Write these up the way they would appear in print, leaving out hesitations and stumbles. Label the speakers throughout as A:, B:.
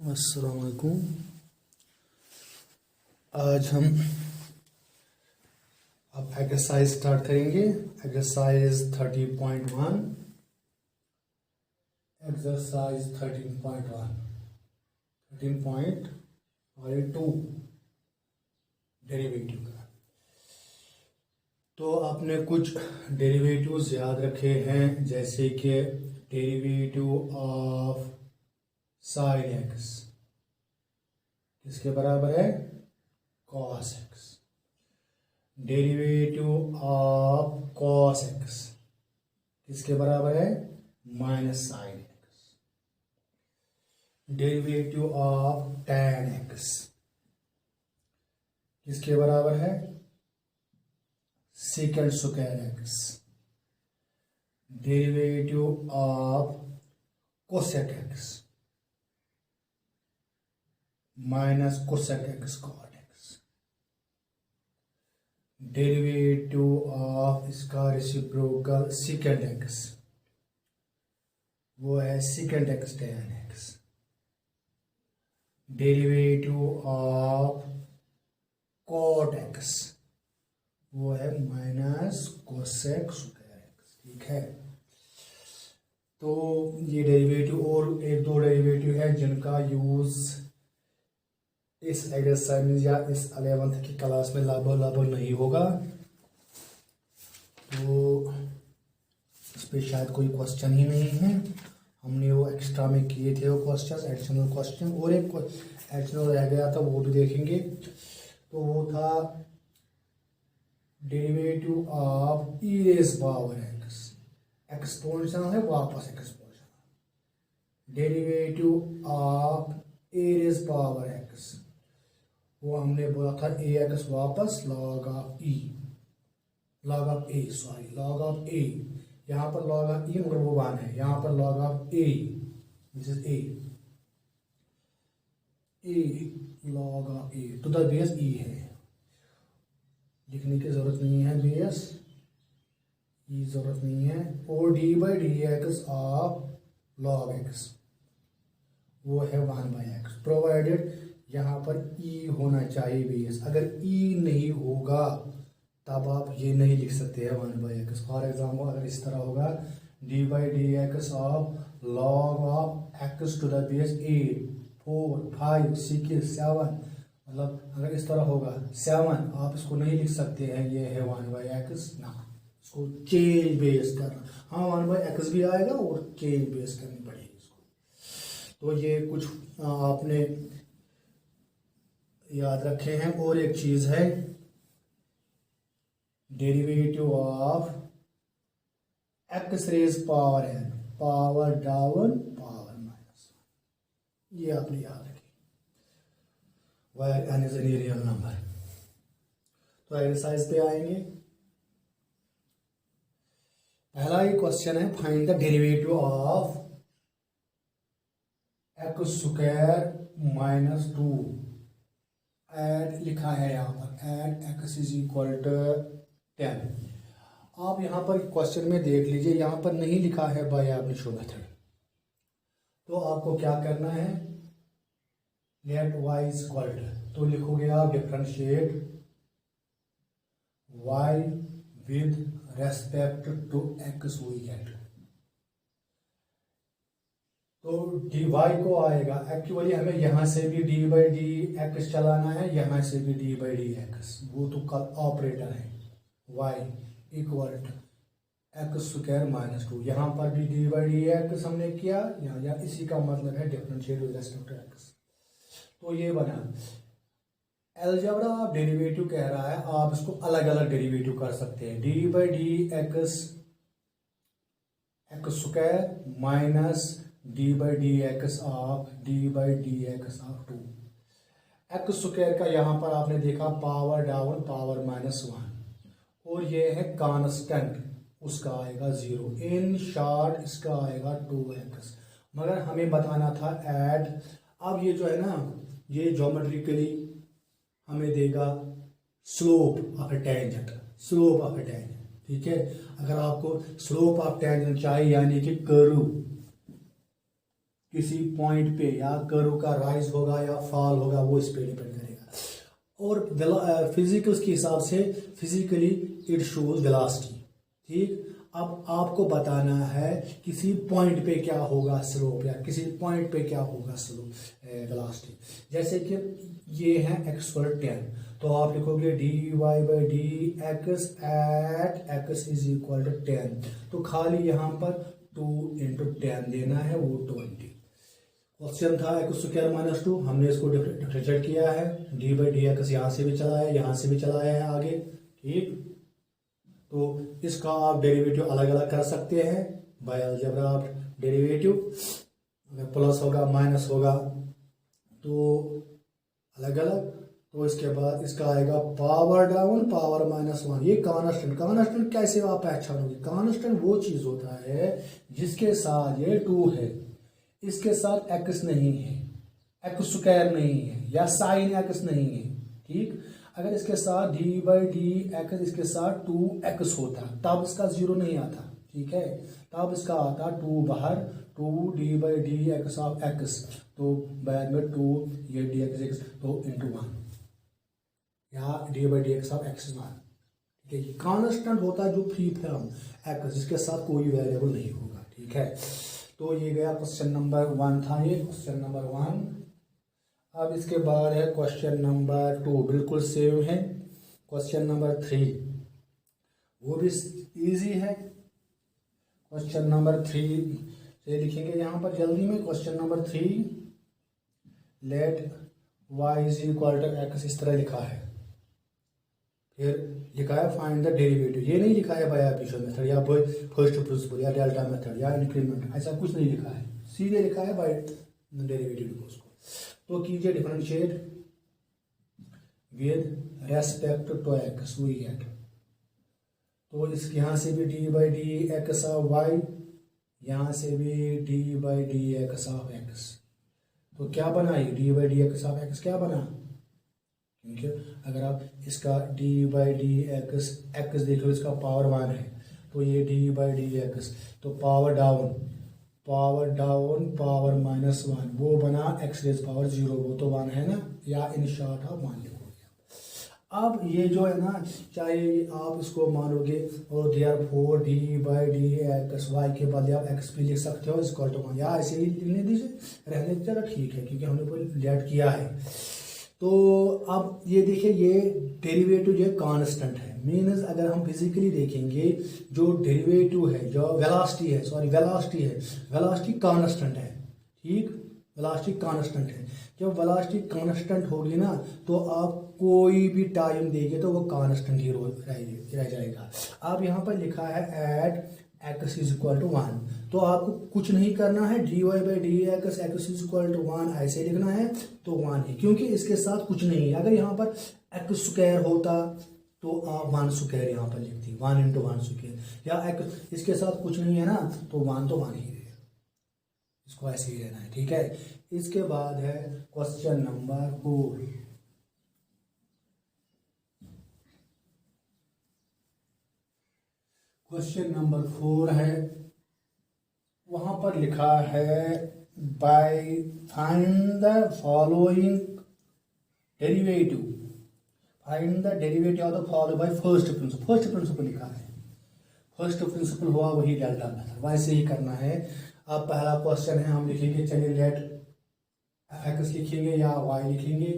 A: अस्सलाम वालेकुम। आज हम अब एक्सरसाइज स्टार्ट करेंगे। एक्सरसाइज 30.1। एक्सरसाइज 13.1 13.2 डेरिवेटिव का। तो आपने कुछ डेरिवेटिव्स याद रखे हैं, जैसे कि डेरिवेटिव ऑफ साइन एक्स किसके बराबर है? Cos x. Derivative of cos x किसके बराबर है? Minus sine x. Derivative of tan x किसके बराबर है? Second square x. Derivative of cosec x minus cosec x cot x. Derivative of इसका रेसिप्रोकल सेकेंड एक्स, वो है second x tan x. Derivative of cot x, वो है minus cosec square x. ठीक है, तो ये डेरिवेटिव और एक दो डेरिवेटिव है जिनका यूज इस एक्सरसाइज या इस 11th की क्लास में लगभग नहीं होगा, तो इस पर शायद कोई क्वेश्चन ही नहीं है। हमने वो एक्स्ट्रा में किए थे वो क्वेश्चन, एडिशनल क्वेश्चन, और एक एडिशनल रह गया था, वो भी देखेंगे। तो वो था derivative of e raise power x. Exponential है, वापस exponential. Derivative of a raise power x, वो हमने बोला था ए एक्स वापस log of e, log of a, sorry log of a. यहाँ पर लॉग ऑफ ई मगर वो वन है, यहाँ पर log of a, this is a log of a to the base e है। लिखने की जरूरत नहीं है, बेस ई जरूरत नहीं है। और D by d x of log x, वो है 1/x, प्रोवाइडेड यहाँ पर ई होना चाहिए बेस। अगर ई नहीं होगा तब आप ये नहीं लिख सकते हैं 1/x। फॉर एग्जाम्पल अगर इस तरह होगा d by d x of log of x to the base 8, 4, 5, 6, 7, मतलब अगर इस तरह होगा 7, आप इसको नहीं लिख सकते हैं ये है 1/x ना, इसको चेंज बेस करना। हाँ 1/x भी आएगा और चेंज बेस करनी पड़ेगी इसको। तो ये कुछ आपने याद रखे हैं। और एक चीज है derivative of x raise power n, power down power minus, ये आपने याद रखी, where n is any real number. तो एक्सरसाइज पे आएंगे। पहला ही क्वेश्चन है, find the derivative of x square -2। At लिखा है यहाँ पर, at x is equal to 10। आप यहाँ पर क्वेश्चन में देख लीजिए, यहाँ पर नहीं लिखा है बाय एब इनिशियो मेथड। तो आपको क्या करना है, let y is equal to, तो लिखोगे आप differentiate y with respect to x we get. तो डी वाई को आएगा, एक्चुअली हमें यहां से भी डी बाई डी एक्स चलाना है, यहां से भी डी बाई डी एक्स, वो तो कल ऑपरेटर है। Y equal to x square -2, यहां पर भी डी बाई डी एक्स हमने किया, यहाँ इसी का मतलब है differentiate with respect to x. तो ये बना अलजेब्रा ऑफ डेरिवेटिव कह रहा है, आप इसको अलग अलग डेरिवेटिव कर सकते हैं। D by d x x square minus D by d x of D by d x of 2। X square का यहाँ पर आपने देखा पावर डाउन पावर -1, और ये है कांस्टेंट, उसका आएगा 0। इन शॉर्ट इसका आएगा 2x। मगर हमें बताना था ऐड। अब ये जो है ना, ये ज्योमेट्रिकली हमें देगा slope of A tangent, slope of A tangent. ठीक है, अगर आपको स्लोप ऑफ टेंजेंट चाहिए यानी कि कर्व, किसी पॉइंट पे या कर्व का राइज होगा या फॉल होगा, वो इस पे डिपेंड करेगा। और फिजिकल्स के हिसाब से फिजिकली इट शोज वेलोसिटी। ठीक, अब आपको बताना है किसी पॉइंट पे क्या होगा स्लोप, या किसी पॉइंट पे क्या होगा स्लोप वेलोसिटी। जैसे कि ये है x/10, तो आप लिखोगे dy/dx at x is equal to 10, तो खाली यहाँ पर 2 × 10 देना है, वो 20। क्वेश्चन था x² - 2, हमने इसको डिफरेंशिएट किया है, dy/dx यहाँ से भी चला है, यहाँ से भी चलाया है आगे। ठीक, तो इसका आप डेरिवेटिव अलग अलग कर सकते हैं बाय अलजेब्रा। आप डेरिवेटिव अगर प्लस होगा माइनस होगा तो अलग अलग, तो इसके बाद इसका आएगा पावर डाउन पावर -1। ये कांस्टेंट कैसे आप पहचानोगे? कांस्टेंट वो चीज होता है जिसके साथ ये 2 है, इसके साथ x नहीं है, x² नहीं है, या sin x नहीं है। ठीक, अगर इसके साथ dy/dx इसके साथ 2x होता तब इसका 0 नहीं आता। ठीक है, तब इसका आता 2 बाहर, 2 dy/dx ऑफ x, तो बाद में 2 ये dx तो × 1, या dy/dx ऑफ x 1। ठीक है, कांस्टेंट होता है जो फ्री फॉर्म x, जिसके साथ कोई वेरिएबल नहीं होगा। ठीक है, तो ये गया क्वेश्चन नंबर 1 था, ये क्वेश्चन नंबर 1। अब इसके बाद है क्वेश्चन नंबर 2, बिल्कुल सेम है। क्वेश्चन नंबर 3 वो भी इजी है। क्वेश्चन नंबर 3 से लिखेंगे यहाँ पर जल्दी में। Question number 3, let y is equal to x, इस तरह लिखा है। फिर लिखा है फाइंड द डेरिवेटिव। ये नहीं लिखा है बाय एडिशन मेथड या फर्स्ट प्रिंसिपल या डेल्टा मेथड या इंक्रीमेंट, ऐसा कुछ नहीं लिखा है, सीधे लिखा है बाय डेरिवेटिव उसको। तो कीजिए differentiate with respect to x, we get, तो इस यहाँ से भी dy/dx ऑफ y, यहाँ से भी dy/dx ऑफ x, तो क्या बना ये dy/dx ऑफ x क्या बना? क्योंकि अगर आप इसका dy/dx x देख लो, इसका पावर 1 है, तो ये dy/dx, तो पावर डाउन पावर -1, वो बना x⁻⁴, वो तो 1 है ना, या इन शॉर्ट आप मान लिखोगे। अब ये जो है ना, चाहे आप इसको मानोगे और therefore dy/dx y के बदले आप x भी लिख सकते हो इक्वल टू 1, या ऐसे ही लिखने दीजिए, रहने दीजिए, चलो ठीक है, क्योंकि हमने कोई लेट किया है। तो अब ये देखिए, ये डेरिवेटिव जो कांस्टेंट है, मीन्स अगर हम फिजिकली देखेंगे जो डेरिवेटिव है, जो वेलोसिटी है, वेलोसिटी कांस्टेंट है। ठीक, वेलोसिटी कांस्टेंट है। जब वेलोसिटी कांस्टेंट होगी ना, तो आप कोई भी टाइम देंगे तो वो कांस्टेंट ही रह जाएगा। आप यहाँ पर लिखा है at x is equal to 1, तो आपको कुछ नहीं करना है, dy/dx x is equal to 1 ऐसे लिखना है, तो 1 है, क्योंकि इसके साथ कुछ नहीं है। अगर यहाँ पर x² होता तो आप 1² यहाँ पर लिखती, 1 × 1², या x इसके साथ कुछ नहीं है ना, तो 1 तो 1 ही रहेगा, इसको ऐसे ही रहना है। ठीक है, इसके बाद है क्वेश्चन नंबर 4। क्वेश्चन नंबर 4 है, वहां पर लिखा है bye find the following derivative, find the derivative of the follow by first principle लिखा है। फर्स्ट प्रिंसिपल हुआ वही डेल्टा मेथड, वैसे ही करना है। अब पहला क्वेश्चन है, हम लिखेंगे, चलिए लेट x लिखेंगे या y लिखेंगे,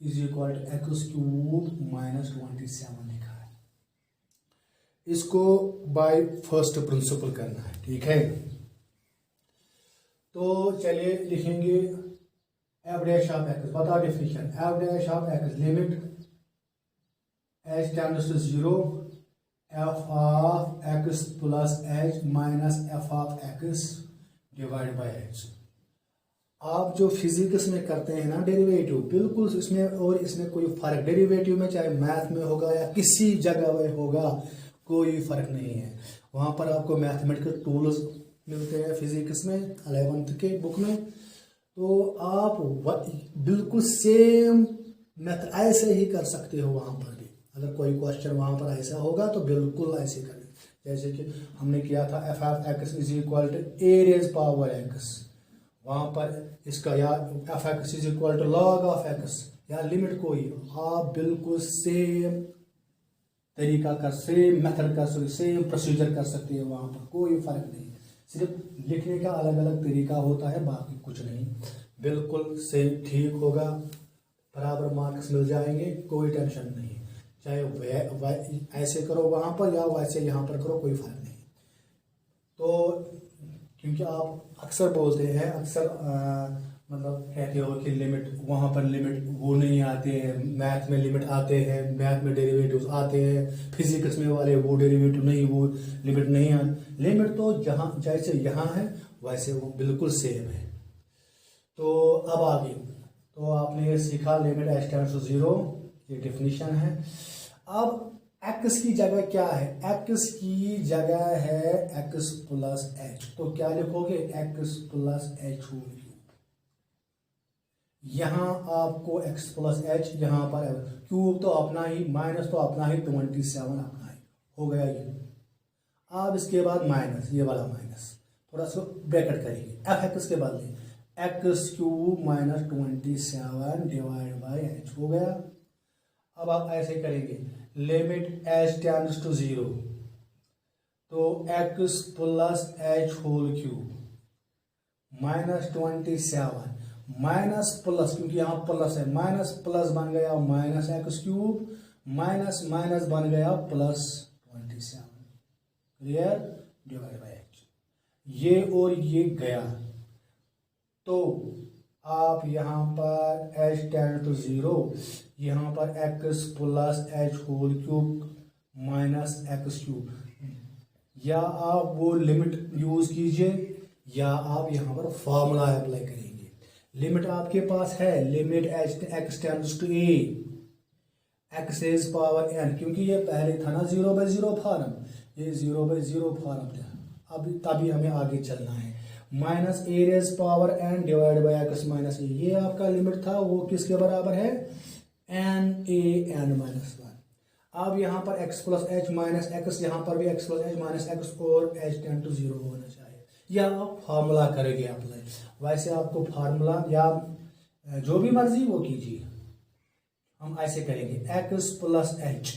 A: इज इक्वल टू x³ -27 लिखा है। इसको बाय फर्स्ट प्रिंसिपल करना है। ठीक है, तो चलिए लिखेंगे f' ऑफ x, बताओ definition, f' of x limit h tends to 0, f of x plus h minus f of x divide by h। आप जो फिजिक्स में करते हैं ना डेरिवेटिव, बिल्कुल इसमें और इसमें कोई फर्क, डेरिवेटिव में चाहे मैथ में होगा या किसी जगह में होगा, कोई फर्क नहीं है। वहां पर आपको मैथमेटिकल टूल्स मिलते हैं फिजिक्स में 11th के बुक में, तो आप बिल्कुल सेम मेथड ऐसे ही कर सकते हो वहां पर भी। अगर कोई क्वेश्चन वहां पर ऐसा होगा तो बिल्कुल ऐसे करें, जैसे कि हमने किया था f of x is equal to a raise power x, वहां पर इसका या f x is equal to log of x या लिमिट कोई, आप बिल्कुल सेम तरीका कर, सेम मेथड कर सकते, सेम प्रोसीजर कर सकते हैं, वहां पर कोई फर्क नहीं, सिर्फ लिखने का अलग अलग तरीका होता है, बाकी कुछ नहीं, बिल्कुल सेम ठीक होगा, बराबर मार्क्स मिल जाएंगे, कोई टेंशन नहीं, चाहे ऐसे करो वहां पर या वैसे यहाँ पर करो, कोई फर्क नहीं। तो क्योंकि आप अक्सर बोलते हैं, अक्सर मतलब कहते हो कि लिमिट, वहाँ पर लिमिट वो नहीं आते हैं, मैथ में लिमिट आते हैं, मैथ में डेरिवेटिव्स आते हैं, फिजिक्स में वाले वो डेरिवेटिव नहीं, वो लिमिट नहीं आते, लिमिट तो जहाँ जैसे यहाँ है वैसे वो बिल्कुल सेम है। तो अब आगे, तो आपने ये सीखा लिमिट एच टेंड्स टू 0, ये डेफिनेशन है। अब एक्स की जगह क्या है, एक्स की जगह है एक्स प्लस एच, तो क्या लिखोगे, x plus h whole cube. यहां आपको एक्स प्लस एच, यहां पर क्यूब तो अपना ही, माइनस तो अपना ही, 27 अपना ही हो गया ये। अब इसके बाद माइनस, ये वाला माइनस थोड़ा सा ब्रैकेट करेंगे, एफ एक्स के बदले x cube minus 27 divide by H हो गया। अब आप ऐसे करेंगे, लिमिट एच टेंड्स टू 0, तो x plus h whole cube minus 27 minus plus, क्योंकि यहां प्लस है, माइनस प्लस बन गया minus x cube, minus minus बन गया plus 27, clear, divide by h, ये और ये गया। तो आप यहां पर एच टेंड टू 0, यहां पर x plus h whole cube minus x cube, या आप वो लिमिट यूज कीजिए या आप यहां पर फॉर्मूला अप्लाई करेंगे। लिमिट आपके पास है, limit h x tends to a x raise power n, क्योंकि ये पहले था ना 0/0 फॉर्म, ये 0/0 फॉर्म था, अब तभी हमें आगे चलना है, minus a raise power n divide by x minus a, ये आपका लिमिट था, वो किसके बराबर है, एन ए एन माइनस 1। अब यहाँ पर x plus h minus x, यहाँ पर भी x plus h minus x और एच टेंड टू 0 होना चाहिए, या आप फार्मूला करेंगे अप्लाई, वैसे आपको फार्मूला या जो भी मर्जी वो कीजिए, हम ऐसे करेंगे x plus H,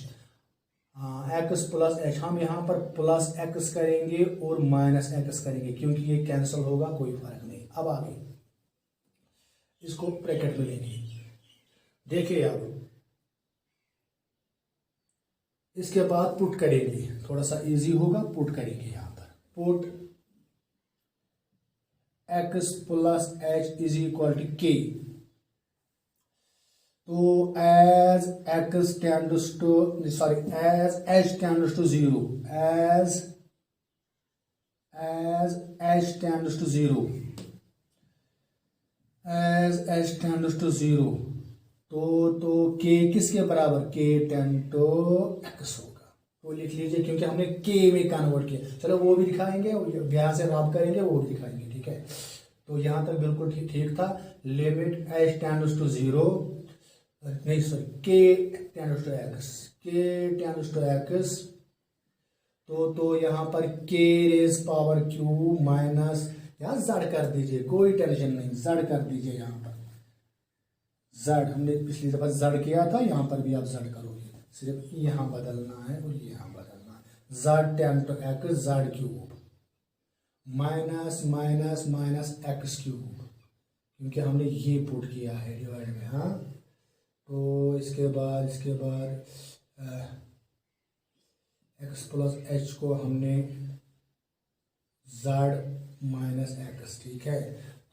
A: x plus H, हम यहाँ पर प्लस एक्स करेंगे और माइनस एक्स करेंगे, क्योंकि ये कैंसिल होगा, कोई फर्क नहीं। अब आगे इसको ब्रैकेट में लेंगे, देखिए अब इसके बाद पुट करेंगे, थोड़ा सा इजी होगा, पुट करेंगे यहाँ पर, put x plus h is equal to k, तो as x tends to, sorry, as h tends to 0, as h tends to 0, as h tends to 0, तो k किसके बराबर, k टेंड टू x होगा, तो लिख लीजिए, क्योंकि हमने k में कन्वर्ट किया, चलो वो भी दिखाएंगे, यहां से रब करेंगे, वो भी दिखाएंगे, ठीक है। तो यहां तक बिल्कुल ठीक था, लिमिट h टेंड्स टू 0, नहीं सॉरी, के टेंड्स टू एक्स, के टेंड्स टू एक्स, तो यहां पर के रेज पावर क्यू माइनस, या जड़ कर दीजिए, कोई टेंशन नहीं, जड़ कर दीजिए, यहां पर जड़, हमने पिछली दफा जड़ किया था, यहां पर भी आप जड़ करोगे, सिर्फ यहां बदलना है और यहां बदलना है, जड़ टेंड टू एक्स जड़ cube minus minus minus x cube, क्योंकि हमने ये पुट किया है डिवाइड में, हाँ। तो इसके बाद एक्स प्लस एच को हमने जेड माइनस एक्स, ठीक है।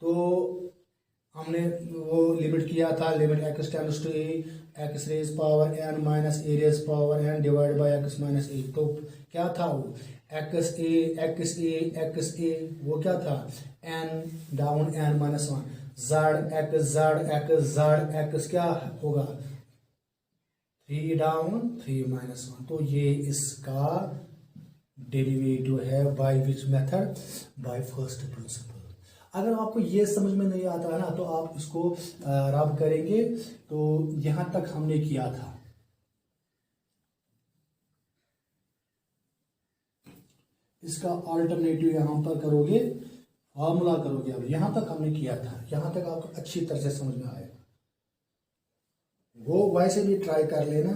A: तो हमने वो लिमिट किया था, limit x tends to a x raise power n minus a raise power n divide by x minus a, तो क्या था वो, एक्स ए वो क्या था, n down n minus 1, z x क्या होगा, 3 डाउन 3 माइनस 1, तो ये इसका डेरिवेटिव है, by which method, by first principle. अगर आपको ये समझ में नहीं आता है ना, तो आप इसको रब करेंगे, तो यहां तक हमने किया था, इसका अल्टरनेटिव यहां पर करोगे, फॉर्मूला करोगे। अब यहां तक हमने किया था, यहां तक आपको अच्छी तरह से समझ में आएगा। वो वैसे भी ट्राई कर लेना,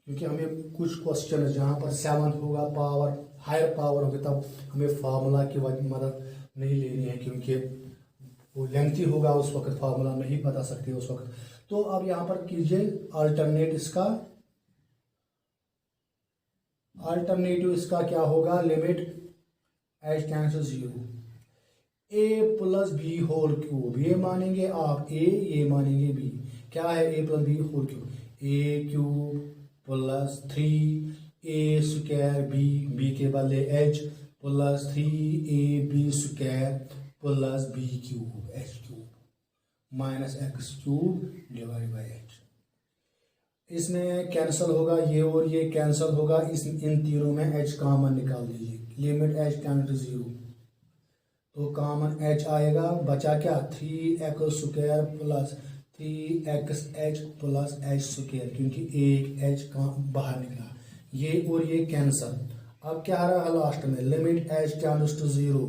A: क्योंकि हमें कुछ क्वेश्चन जहां पर 7 होगा, पावर हायर पावर होगी, तब हमें फार्मूला की मदद नहीं लेनी है, क्योंकि वो लेंथी होगा उस वक्त, फार्मूला नहीं बता सकते उस वक्त। तो अब यहां पर कीजिए अल्टरनेट इसका, अल्टरनेटिव इसका क्या होगा, limit h tends to 0 a plus b whole cube, ये मानेंगे आप ए, ये मानेंगे बी। क्या है a plus b whole cube, a cube plus 3 a square b के बदले h plus 3 a b square plus b cube h cube minus x cube divide by h. इसमें कैंसिल होगा, ये और ये कैंसिल होगा, इन तीनों में एच कॉमन निकाल दीजिए। लिमिट एच टेंड्स टू 0 तो कॉमन एच आएगा, बचा क्या 3x स्क्वायर plus 3xh plus h square, क्योंकि एक एच का बाहर निकला, ये और ये कैंसल। अब क्या रहा लास्ट में, limit h tends to 0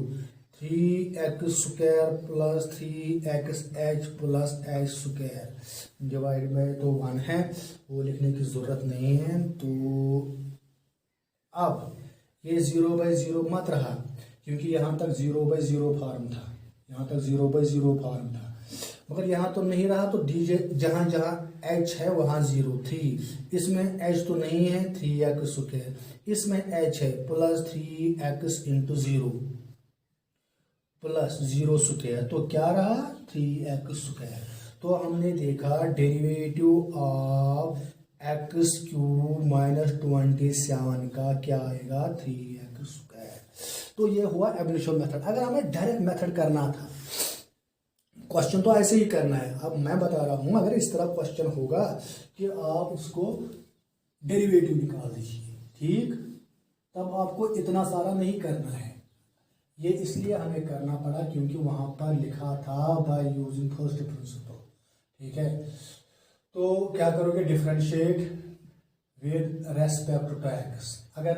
A: 3x स्क्वायर plus 3xh plus h square divide by, तो 1 है, वो लिखने की जरूरत नहीं है। तो अब ये 0/0 मत रहा, क्योंकि यहां तक 0/0 फॉर्म था, यहां तक 0/0 फॉर्म था, मगर यहां तो नहीं रहा। तो डीजे जहां जहां h है वहां 0 3, इसमें h तो नहीं है 3x स्क्वायर, इसमें h है plus 3x into 0 plus 0 square, तो क्या रहा 3x स्क्वायर। तो हमने देखा derivative of x cube minus 27 का क्या आएगा 3x स्क्वायर। तो ये हुआ एब्लिशन मेथड। अगर हमें डायरेक्ट मेथड करना था, क्वेश्चन तो ऐसे ही करना है। अब मैं बता रहा हूं, अगर इस तरह क्वेश्चन होगा कि आप उसको डेरिवेटिव निकाल दीजिए, ठीक, तब आपको इतना सारा नहीं करना है। ये इसलिए हमें करना पड़ा क्योंकि वहां पर लिखा था बाय यूजिंग फर्स्ट प्रिंसिपल, ठीक है। तो क्या करोगे, differentiate with respect to x. अगर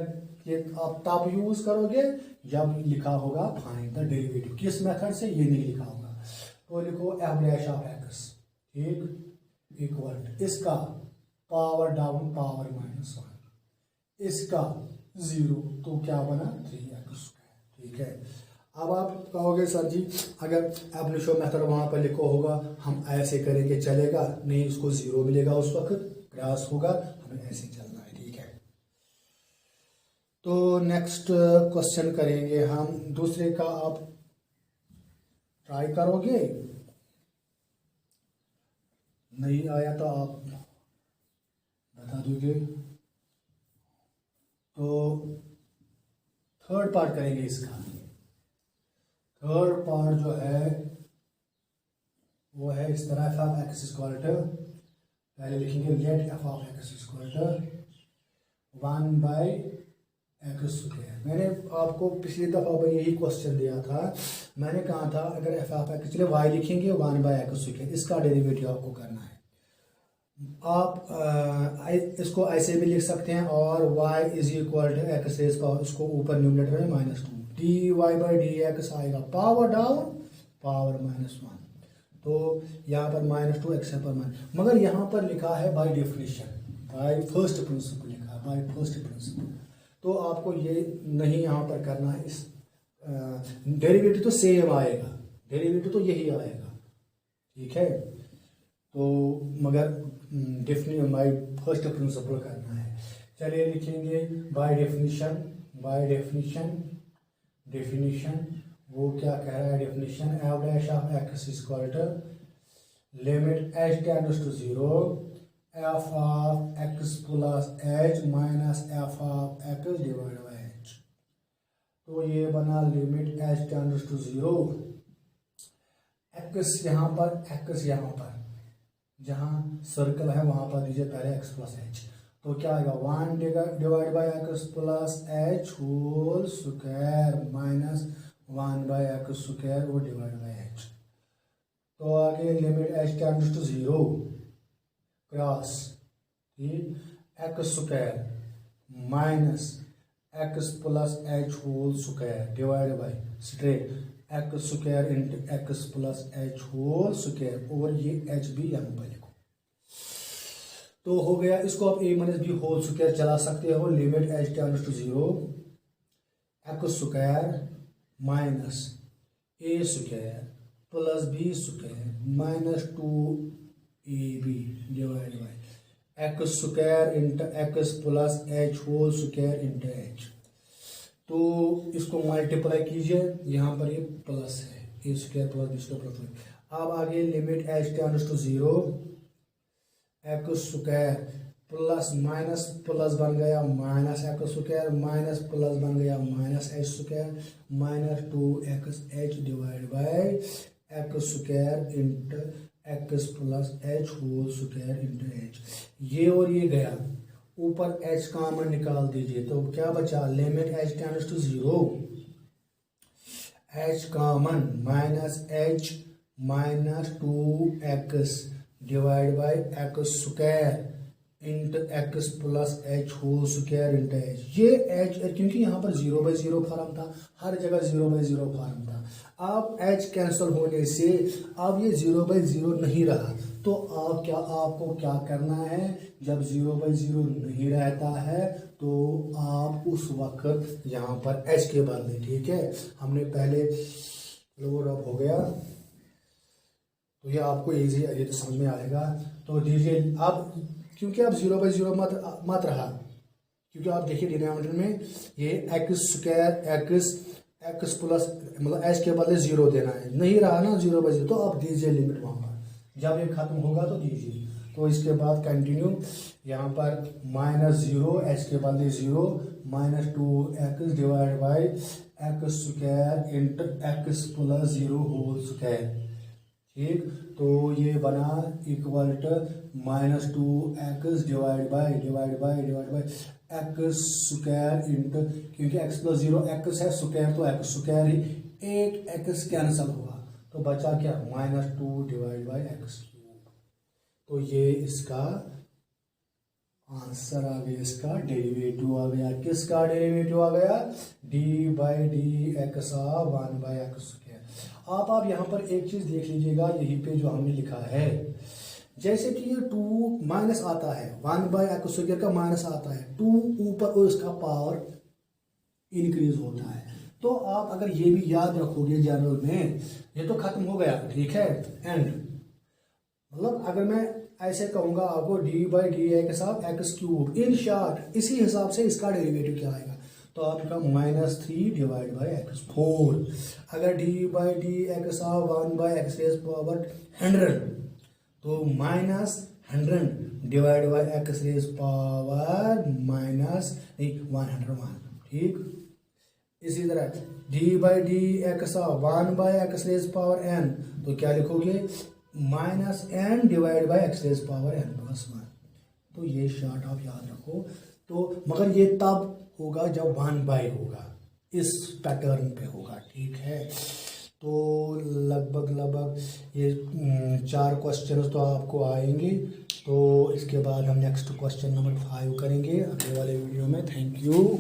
A: ये आप तब यूज करोगे जब लिखा होगा फाइंड द डेरिवेटिव, किस मेथड से, ये नहीं लिखा होगा। तो लिखो एफ डैश ऑफ एक्स, ठीक, इक्वल इसका पावर डाउन पावर -1, इसका 0, तो क्या बना 3x स्क्वायर, ठीक है। अब आप कहोगे सर जी अगर एब्लिशो मेथड वहां पर लिखो होगा, हम ऐसे करेंगे चलेगा नहीं, उसको 0 मिलेगा, उस वक्त क्रॉस होगा, हमें ऐसे चलना है, ठीक है। तो नेक्स्ट क्वेश्चन करेंगे हम, दूसरे का आप ट्राई करोगे, नहीं आया तो आप बता दोगे। तो थर्ड पार्ट करेंगे इसका। थर्ड पार्ट जो है वो है इस तरह, f of x equal to, पहले लिखेंगे let f of x equal to 1/x square. मैंने आपको पिछली दफा पर यही क्वेश्चन दिया था, मैंने कहा था अगर एफ ऑफ एक्स, चलिए y लिखेंगे 1/x स्क्वायर, इसका डेरिवेटिव आपको करना है। आप इसको ऐसे भी लिख सकते हैं, और y is equal to x raise power, उसको ऊपर न्यूमरेटर में -2 dy/dx आएगा, पावर डाउन पावर -1, तो यहाँ पर -2 एक्स पर माइनस, मगर यहाँ पर लिखा है by definition, by first principle लिखा है, बाय फर्स्ट प्रिंसिपल। तो आपको ये नहीं यहाँ पर करना है, इस डेरिवेटिव तो सेम आएगा, डेरिवेटिव तो यही आएगा, ठीक है। तो मगर डेफिनेशन बाय फर्स्ट प्रिंसिपल करना है। चलिए लिखेंगे बाय डेफिनेशन, बाय डेफिनेशन वो क्या कह रहा है, definition f dash of x equal to limit h tends to 0 f of x plus h minus f of x divide by h. तो ये बना limit h tends to 0, x यहाँ पर, एक्स यहाँ पर, जहाँ सर्कल है वहां पर दीजिए पहले एक्स प्लस एच, तो क्या आएगा 1 divide by x plus h whole square minus 1/x square वो डिवाइड बाई एच। तो आगे limit h tends to 0 cross x square minus x plus h whole square divide by straight x square into x plus h whole square और ये H भी यहाँ पर लिखो। तो हो गया, इसको आप a minus b whole square चला सकते हो, limit h tends to 0 x square minus a square plus b square minus 2ab divide by x square into x plus h whole square into h. तो इसको multiply कीजिए, यहाँ पर ये plus है, a square plus b square plus. अब आगे limit h tends to 0 x square plus minus plus बन गया minus x square minus plus बन गया minus h square minus 2xh divide by x square into x plus h whole square into h. ये और ये गया, ऊपर h common निकाल दीजिए तो क्या बचा, limit h tends to 0 h common minus h minus 2x divide by x square into x plus h whole square into h. ये एच क्योंकि यहाँ पर 0/0 फॉर्म था, हर जगह 0/0 फॉर्म था। अब एच कैंसिल होने से अब ये 0/0 नहीं रहा, तो आपको क्या करना है, जब 0/0 नहीं रहता है तो आप उस वक्त यहाँ पर एच के बदले, ठीक है, हमने पहले लोड अप हो गया तो ये आपको इजी ये तो समझ में आएगा। तो दीजिए अब, क्योंकि अब 0/0 मत रहा, क्योंकि आप देखिए डिनोमिनेटर में ये एक्स स्क्वायर एक्स प्लस मतलब एच के बदले 0 देना है, नहीं रहा ना 0/0, तो आप दीजिए लिमिट वहाँ पर, जब ये खत्म होगा तो दीजिए। तो इसके बाद कंटिन्यू, यहाँ पर माइनस 0 एच के बदले 0 minus 2x divide by x square into x plus 0 whole square, ठीक। तो ये बना equal to minus 2x divide by x square into, क्योंकि x प्लस 0 एक्स है, स्क्वायर तो एक्स स्क्वायर ही, एक एक्स कैंसिल हुआ तो बचा क्या, minus 2 divide by x cube. तो ये इसका आंसर आ गया, इसका डेरिवेटिव आ गया। किसका डेरिवेटिव आ गया, d/dx ऑफ 1/x स्क्वायर। आप यहाँ पर एक चीज देख लीजिएगा, यहीं पे जो हमने लिखा है, जैसे कि ये 2 माइनस आता है, 1/x स्क्वायर का माइनस आता है, 2 ऊपर और इसका पावर इंक्रीज होता है। तो आप अगर ये भी याद रखोगे जनरल में, ये तो खत्म हो गया, ठीक है, एंड मतलब अगर मैं ऐसे कहूंगा आपको d/dx of x cube, in short इसी हिसाब से इसका डेरिवेटिव क्या आएगा, तो आपका -3 डिवाइड बाई एक्स 4। अगर d/dx of 1/x raise power 100 तो -100 divide by x raise power -101, ठीक। इसी तरह d/dx of 1/x raise power n, तो क्या लिखोगे, -n divide by x raise power n+1। तो ये शार्ट आप याद रखो। तो मगर ये तब होगा जब 1/, होगा इस पैटर्न पे होगा, ठीक है। तो लगभग ये 4 क्वेश्चन तो आपको आएंगे। तो इसके बाद हम नेक्स्ट क्वेश्चन नंबर 5 करेंगे अगले वाले वीडियो में। Thank you.